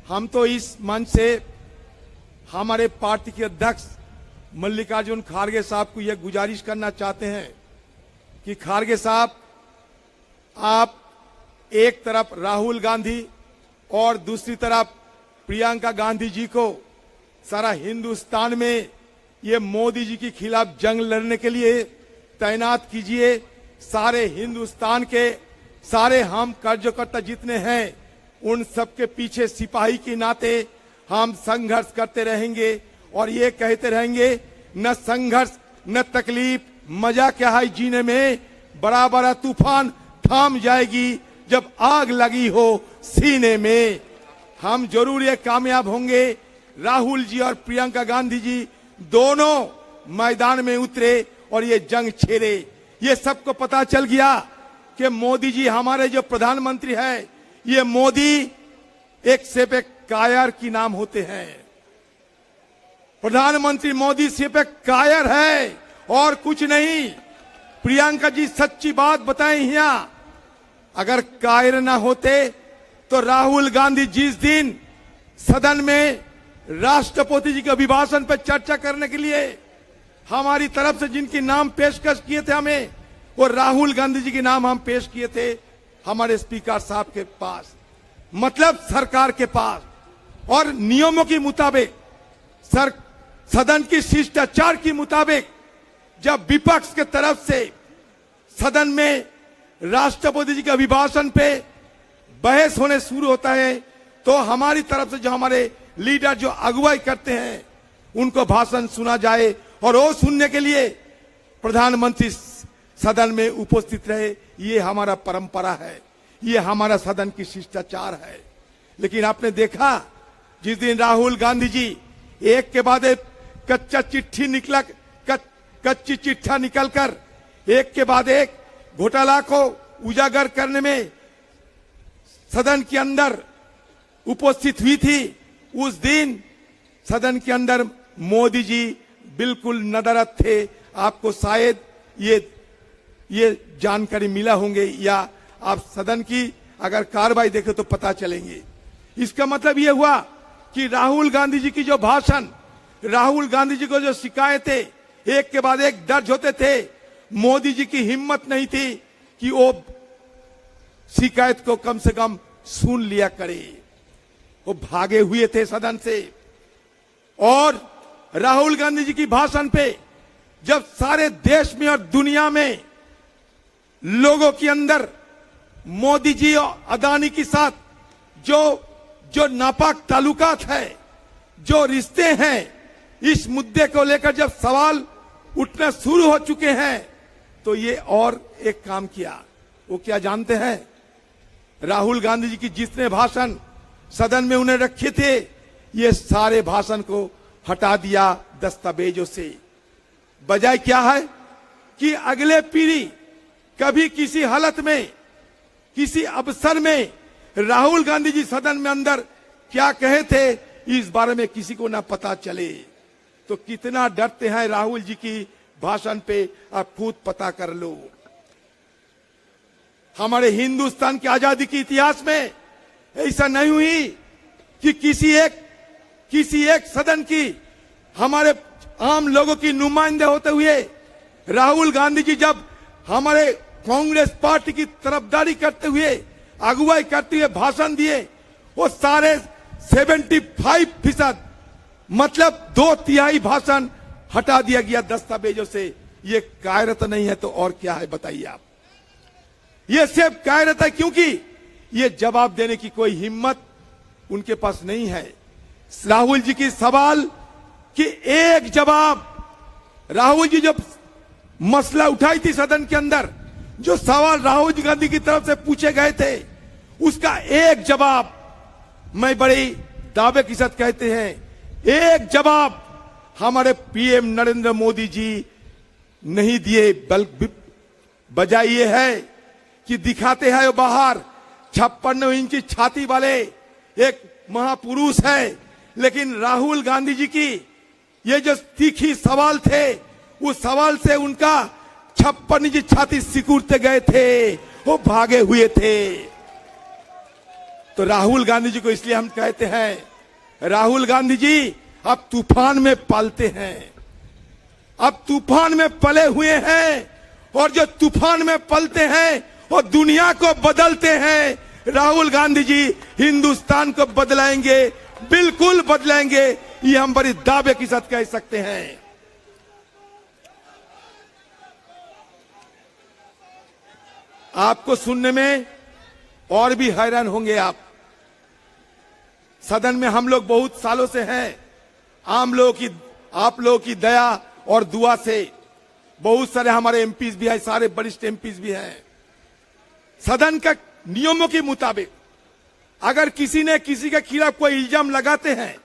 हम तो इस मंच से हमारे पार्टी के अध्यक्ष मल्लिकार्जुन खड़गे साहब को यह गुजारिश करना चाहते हैं कि खड़गे साहब, आप एक तरफ राहुल गांधी और दूसरी तरफ प्रियंका गांधी जी को सारा हिंदुस्तान में ये मोदी जी के खिलाफ जंग लड़ने के लिए तैनात कीजिए। सारे हिंदुस्तान के सारे हम कार्यकर्ता जितने हैं उन सबके पीछे सिपाही के नाते हम संघर्ष करते रहेंगे और ये कहते रहेंगे, न संघर्ष न तकलीफ, मजा क्या है जीने में, बड़ा बड़ा तूफान थाम जाएगी जब आग लगी हो सीने में। हम जरूर ये कामयाब होंगे। राहुल जी और प्रियंका गांधी जी दोनों मैदान में उतरे और ये जंग छेड़े। ये सबको पता चल गया कि मोदी जी हमारे जो प्रधानमंत्री है, ये मोदी एक सिर्फ एक कायर की नाम होते हैं। प्रधानमंत्री मोदी सिर्फ एक कायर है और कुछ नहीं। प्रियंका जी सच्ची बात बताएं यहाँ, अगर कायर ना होते तो राहुल गांधी जिस दिन सदन में राष्ट्रपति जी के अभिभाषण पर चर्चा करने के लिए हमारी तरफ से जिनकी नाम पेशकश किए थे, हमें वो राहुल गांधी जी के नाम हम पेश किए थे हमारे स्पीकर साहब के पास, मतलब सरकार के पास, और नियमों के मुताबिक सदन की शिष्टाचार के मुताबिक जब विपक्ष के तरफ से सदन में राष्ट्रपति जी के अभिभाषण पे बहस होने शुरू होता है तो हमारी तरफ से जो हमारे लीडर जो अगुवाई करते हैं उनको भाषण सुना जाए और वो सुनने के लिए प्रधानमंत्री सदन में उपस्थित रहे। ये हमारा परंपरा है, ये हमारा सदन की शिष्टाचार है। लेकिन आपने देखा जिस दिन राहुल गांधी जी एक के बाद एक कच्ची चिट्ठा निकलकर एक के बाद एक घोटाला को उजागर करने में सदन के अंदर उपस्थित हुई थी, उस दिन सदन के अंदर मोदी जी बिल्कुल नदारद थे। आपको शायद ये जानकारी मिला होंगे या आप सदन की अगर कार्रवाई देखें तो पता चलेंगे। इसका मतलब ये हुआ कि राहुल गांधी जी की जो भाषण, राहुल गांधी जी को जो शिकायतें एक के बाद एक दर्ज होते थे, मोदी जी की हिम्मत नहीं थी कि वो शिकायत को कम से कम सुन लिया करे। वो भागे हुए थे सदन से। और राहुल गांधी जी की भाषण पे जब सारे देश में और दुनिया में लोगों के अंदर मोदी जी और अदानी के साथ जो नापाक ताल्लुकात है, जो रिश्ते हैं, इस मुद्दे को लेकर जब सवाल उठना शुरू हो चुके हैं तो ये और एक काम किया। वो क्या जानते हैं? राहुल गांधी जी की जितने भाषण सदन में उन्हें रखे थे, ये सारे भाषण को हटा दिया दस्तावेजों से। बजाय क्या है कि अगले पीढ़ी कभी किसी हालत में, किसी अवसर में राहुल गांधी जी सदन में अंदर क्या कहे थे इस बारे में किसी को ना पता चले। तो कितना डरते हैं राहुल जी की भाषण पे, आप खुद पता कर लो। हमारे हिंदुस्तान की आजादी के इतिहास में ऐसा नहीं हुई कि किसी एक सदन की हमारे आम लोगों की नुमाइंदे होते हुए राहुल गांधी जी जब हमारे कांग्रेस पार्टी की तरफदारी करते हुए, अगुवाई करते हुए भाषण दिए, वो सारे 75% मतलब 2/3 भाषण हटा दिया गया दस्तावेजों से। ये कायरत नहीं है तो और क्या है बताइए आप? ये सिर्फ कायरत है क्योंकि ये जवाब देने की कोई हिम्मत उनके पास नहीं है। राहुल जी की सवाल की एक जवाब, राहुल जी जब मसला उठाई थी सदन के अंदर, जो सवाल राहुल जी गांधी की तरफ से पूछे गए थे, उसका एक जवाब, मैं बड़े दावे के साथ कहते हैं, एक जवाब हमारे पीएम नरेंद्र मोदी जी नहीं दिए। बल्कि बजाय ये है कि दिखाते हैं वो बाहर 56 इंच छाती वाले एक महापुरुष है, लेकिन राहुल गांधी जी की ये जो तीखी सवाल थे, उस सवाल से उनका 56 इंच छाती सिकुड़ते गए थे, वो भागे हुए थे। तो राहुल गांधी जी को इसलिए हम कहते हैं, राहुल गांधी जी अब तूफान में पलते हैं, अब तूफान में पले हुए हैं, और जो तूफान में पलते हैं वो दुनिया को बदलते हैं। राहुल गांधी जी हिंदुस्तान को बदलाएंगे, बिल्कुल बदलाएंगे, ये हम बड़ी दावे के साथ कह सकते हैं। आपको सुनने में और भी हैरान होंगे आप। सदन में हम लोग बहुत सालों से हैं, आप लोगों की दया और दुआ से बहुत सारे हमारे एमपीज भी हैं, सारे वरिष्ठ एमपीज भी हैं। सदन का नियमों के मुताबिक अगर किसी ने किसी के खिलाफ कोई इल्जाम लगाते हैं,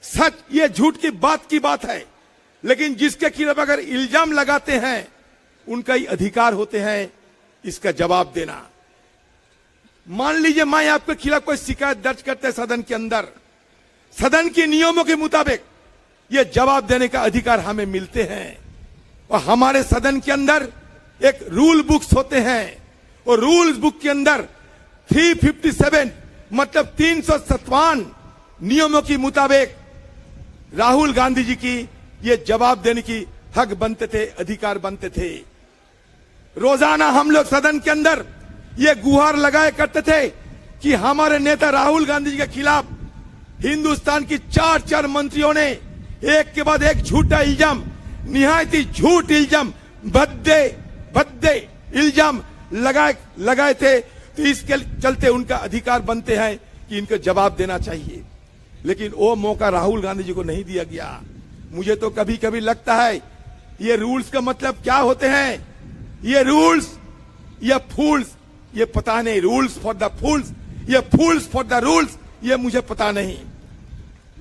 सच ये झूठ की बात है, लेकिन जिसके खिलाफ अगर इल्जाम लगाते हैं उनका ही अधिकार होते हैं इसका जवाब देना। मान लीजिए मैं आपके खिलाफ कोई शिकायत दर्ज करते हैं सदन के अंदर, सदन के नियमों के मुताबिक ये जवाब देने का अधिकार हमें मिलते हैं। और हमारे सदन के अंदर एक रूल बुक्स होते हैं, और रूल्स बुक के अंदर 357 मतलब 357 नियमों के मुताबिक राहुल गांधी जी की ये जवाब देने की हक बनते थे, अधिकार बनते थे। रोजाना हम लोग सदन के अंदर ये गुहार लगाए करते थे कि हमारे नेता राहुल गांधी जी के खिलाफ हिंदुस्तान की 4 मंत्रियों ने एक के बाद एक झूठा इल्जाम, निहायत ही झूठ इल्जाम, भद्दे इल्जाम लगाए थे। तो इसके चलते उनका अधिकार बनते हैं कि इनको जवाब देना चाहिए, लेकिन वो मौका राहुल गांधी जी को नहीं दिया गया। मुझे तो कभी कभी लगता है ये रूल्स का मतलब क्या होते हैं, ये रूल्स या फूल्स, ये पता नहीं, रूल्स फॉर द फूल्स या फूल्स फॉर द रूल्स, ये मुझे पता नहीं।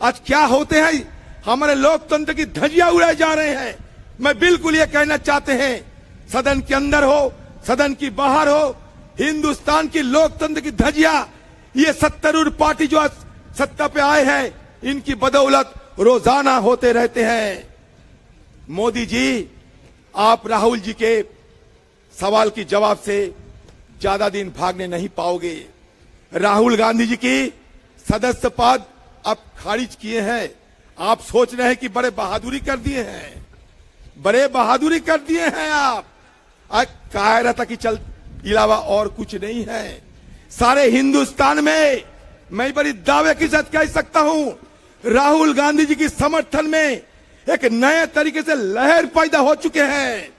आज क्या होते हैं, हमारे लोकतंत्र की धज्जियां उड़ाए जा रहे हैं। मैं बिल्कुल ये कहना चाहते हैं, सदन के अंदर हो, सदन की बाहर हो, हिंदुस्तान की लोकतंत्र की धज्जियां, ये सत्तारूढ़ पार्टी जो आज सत्ता पे आए हैं, इनकी बदौलत रोजाना होते रहते हैं। मोदी जी, आप राहुल जी के सवाल की जवाब से ज्यादा दिन भागने नहीं पाओगे। राहुल गांधी जी की सदस्य पद आप खारिज किए हैं। आप सोच रहे हैं कि बड़े बहादुरी कर दिए हैं, बड़े बहादुरी कर दिए हैं आप। आज कायरता की चल इलावा और कुछ नहीं है। सारे हिंदुस्तान में मैं बड़ी दावे के साथ कह सकता हूं, राहुल गांधी जी की समर्थन में एक नए तरीके से लहर पैदा हो चुके हैं।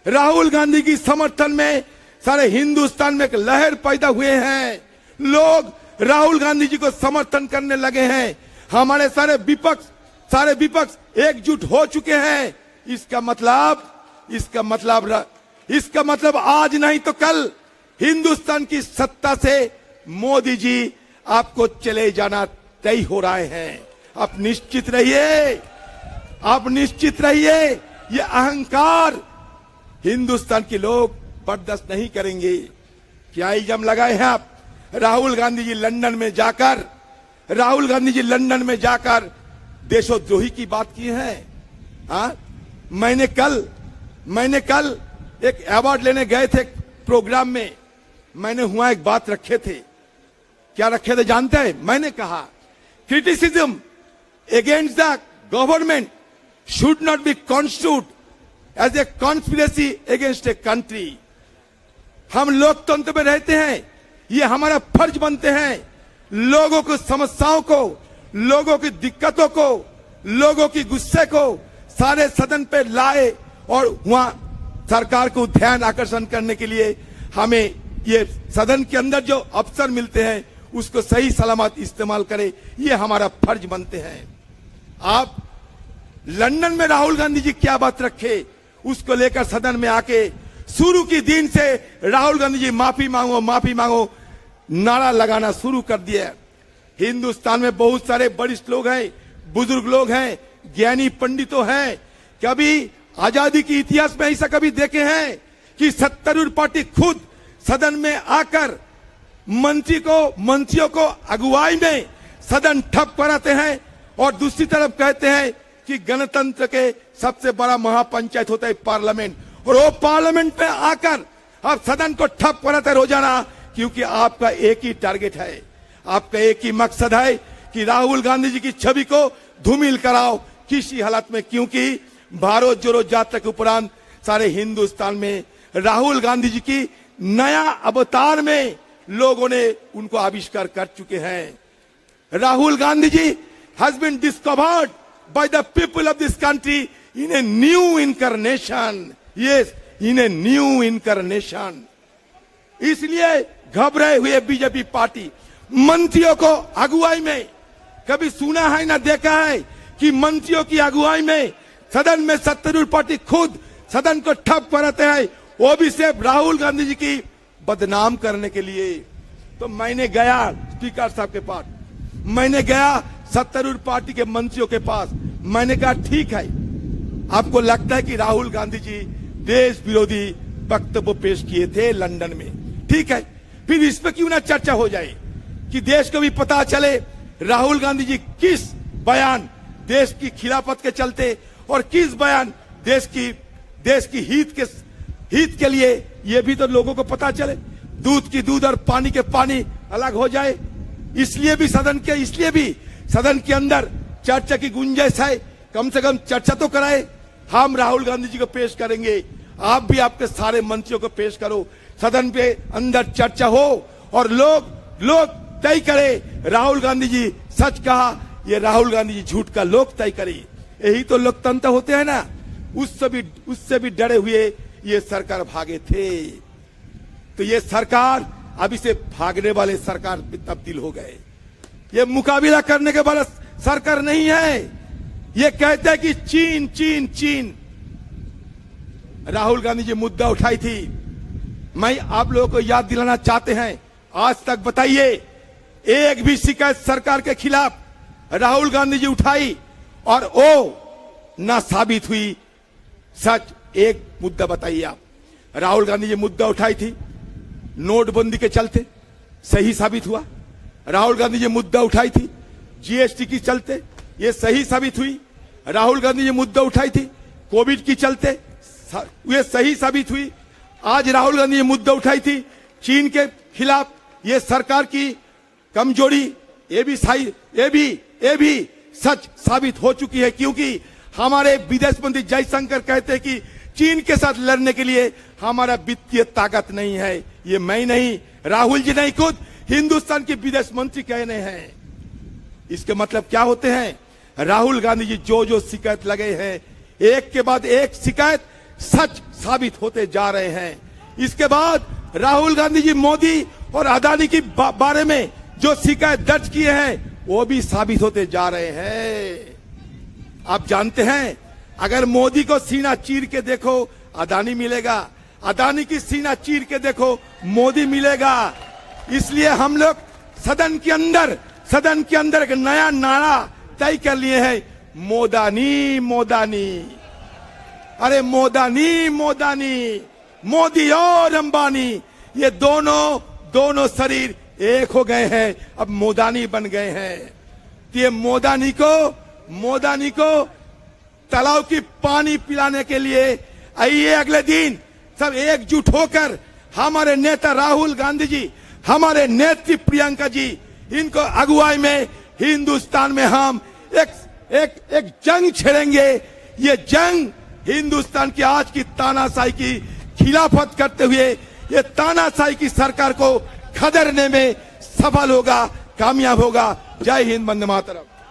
राहुल गांधी की समर्थन में सारे हिंदुस्तान में एक लहर पैदा हुए हैं। लोग राहुल गांधी जी को समर्थन करने लगे हैं। हमारे सारे विपक्ष एकजुट हो चुके हैं। इसका मतलब आज नहीं तो कल हिंदुस्तान की सत्ता से मोदी जी आपको चले जाना तय हो रहे हैं। आप निश्चित रहिए, ये अहंकार हिंदुस्तान के लोग बर्दाश्त नहीं करेंगे। क्या इल्जाम लगाए हैं आप? राहुल गांधी जी लंदन में जाकर देशोद्रोही की बात की है। मैंने कल एक अवार्ड लेने गए थे प्रोग्राम में, मैंने हुआ एक बात रखे थे। क्या रखे थे जानते हैं? मैंने कहा criticism against the government should not be constitute as a conspiracy against a country. हम लोकतंत्र में रहते हैं, ये हमारा फर्ज बनते हैं लोगों की समस्याओं को, लोगों की दिक्कतों को, लोगों की गुस्से को सारे सदन पे लाए और वहां सरकार को ध्यान आकर्षण करने के लिए हमें ये सदन के अंदर जो अवसर मिलते हैं उसको सही सलामत इस्तेमाल करें, ये हमारा फर्ज बनते हैं। आप लंदन में राहुल गांधी जी क्या बात रखे, उसको लेकर सदन में आके शुरू के दिन से राहुल गांधी जी माफी मांगो नारा लगाना शुरू कर दिया। हिंदुस्तान में बहुत सारे वरिष्ठ लोग हैं, बुजुर्ग लोग हैं, ज्ञानी पंडितों हैं। कभी आजादी के इतिहास में ऐसा कभी देखे हैं कि सत्तारूढ़ पार्टी खुद सदन में आकर मंत्रियों को अगुवाई में सदन ठप कराते हैं और दूसरी तरफ कहते हैं कि गणतंत्र के सबसे बड़ा महापंचायत होता है पार्लियामेंट, और वो पार्लियामेंट में आकर आप सदन को ठप कराते रोजाना, क्योंकि आपका एक ही टारगेट है, आपका एक ही मकसद है कि राहुल गांधी जी की छवि को धूमिल कराओ किसी हालत में, क्योंकि भारत जोड़ो यात्रा के उपरांत सारे हिंदुस्तान में राहुल गांधी जी की नया अवतार में लोगों ने उनको आविष्कार कर चुके हैं। Rahul Gandhi ji has been discovered by the people of this country in a new incarnation. Yes, in a new incarnation. इसलिए घबराए हुए बीजेपी पार्टी मंत्रियों को अगुवाई में, कभी सुना है ना देखा है कि मंत्रियों की अगुवाई में सदन में सत्तारूढ़ पार्टी खुद सदन को ठप कराते हैं, वो भी सिर्फ राहुल गांधी जी की बदनाम करने के लिए। तो मैंने गया स्पीकर साहब के पास, मैंने गया सत्तारूढ़ पार्टी के मंत्रियों के पास, मैंने कहा ठीक है, आपको लगता है कि राहुल गांधी जी देश विरोधी वक्तव्य पेश किए थे लंदन में, ठीक है, फिर इस पर क्यों ना चर्चा हो जाए कि देश को भी पता चले राहुल गांधी जी किस बयान देश की खिलाफत के चलते और किस बयान देश की हित के लिए, ये भी तो लोगों को पता चले। दूध की दूध और पानी के पानी अलग हो जाए, इसलिए भी सदन के अंदर चर्चा की गुंजाइश है, कम से कम चर्चा तो कराए। हम राहुल गांधी जी को पेश करेंगे, आप भी आपके सारे मंत्रियों को पेश करो, सदन पे अंदर चर्चा हो और लोग तय करे राहुल गांधी जी सच कहा, ये राहुल गांधी जी झूठ का, लोग तय करे। यही तो लोकतंत्र होते हैं ना। उससे भी डरे हुए ये सरकार भागे थे, तो ये सरकार अभी से भागने वाले सरकार में तब्दील हो गए। ये मुकाबला करने के वाला सरकार नहीं है। ये कहते हैं कि चीन। राहुल गांधी जी मुद्दा उठाई थी, मैं आप लोगों को याद दिलाना चाहते हैं, आज तक बताइए एक भी शिकायत सरकार के खिलाफ राहुल गांधी जी उठाई और वो ना साबित हुई सच। एक मुद्दा बताइए आप, राहुल गांधी जी मुद्दा उठाई थी नोटबंदी के चलते, सही साबित हुआ। राहुल गांधी जी मुद्दा उठाई थी जीएसटी की चलते, ये सही साबित हुई। राहुल गांधी जी मुद्दा उठाई थी कोविड की चलते, ये सही साबित हुई। आज राहुल गांधी जी मुद्दा उठाई थी चीन के खिलाफ, ये सरकार की कमजोरी, ये भी सच साबित हो चुकी है, क्योंकि हमारे विदेश मंत्री जयशंकर कहते हैं कि चीन के साथ लड़ने के लिए हमारा वित्तीय ताकत नहीं है। ये मैं नहीं, राहुल जी नहीं, खुद हिंदुस्तान के विदेश मंत्री कहने हैं। इसके मतलब क्या होते हैं? राहुल गांधी जी जो शिकायत लगे हैं, एक के बाद एक शिकायत सच साबित होते जा रहे हैं। इसके बाद राहुल गांधी जी मोदी और अदानी के बारे में जो शिकायत दर्ज किए हैं, वो भी साबित होते जा रहे हैं। आप जानते हैं, अगर मोदी को सीना चीर के देखो अदानी मिलेगा, अदानी की सीना चीर के देखो मोदी मिलेगा। इसलिए हम लोग सदन के अंदर एक नया नारा तय कर लिए हैं, मोदानी। अरे मोदानी, मोदी और अंबानी, ये दोनों शरीर एक हो गए हैं, अब मोदानी बन गए हैं। तो ये मोदानी को तालाब की पानी पिलाने के लिए आइए अगले दिन सब एकजुट होकर हमारे नेता राहुल गांधी जी, हमारे नेत्री प्रियंका जी, इनको अगुवाई में हिंदुस्तान में हम एक जंग छेड़ेंगे। ये जंग हिंदुस्तान की आज की तानाशाही की खिलाफत करते हुए ये तानाशाही की सरकार को खदेड़ने में सफल होगा, कामयाब होगा। जय हिंद, वंदे मातरम।